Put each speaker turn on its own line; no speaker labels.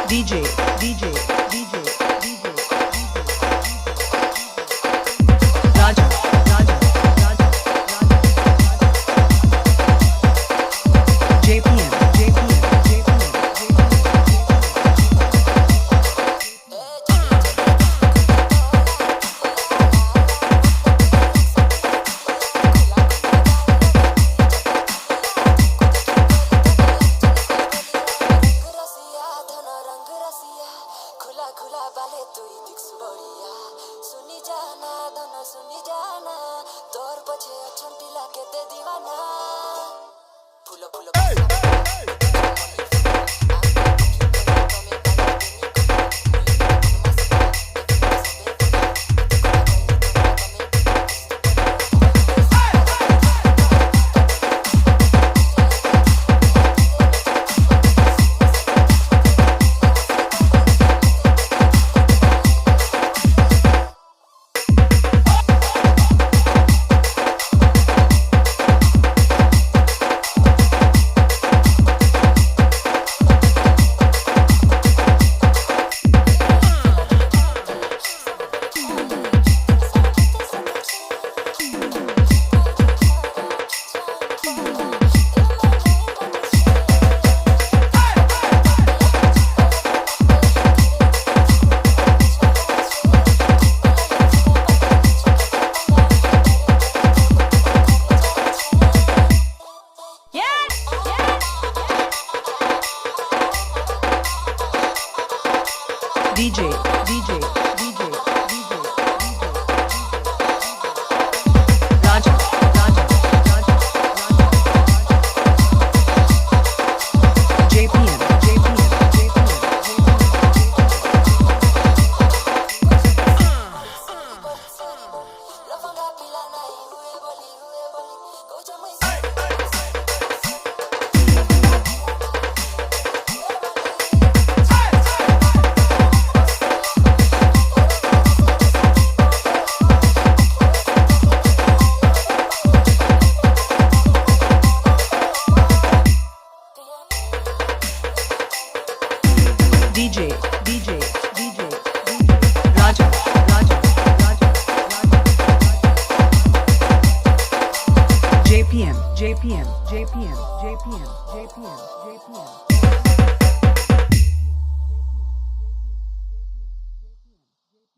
DJ, DJ, DJ, DJ, Raja, Raja, Raja, JPM, JPM, JPM,
खुला वाले तू ही दिक्स बढ़िया सुनी जाना तोर पछे छंटी लाके दे दीवाना फूलो फूलो
DJ, DJ, DJ, DJ, Raja, Raja, Raja, JPM, JPM, JPM,
लफंगा पिला नहीं हुए बोली कोचा मैं
DJ, DJ, DJ, Raja, Raja, Raja, JPM, JPM, JPM, JPM, JPM, JPM.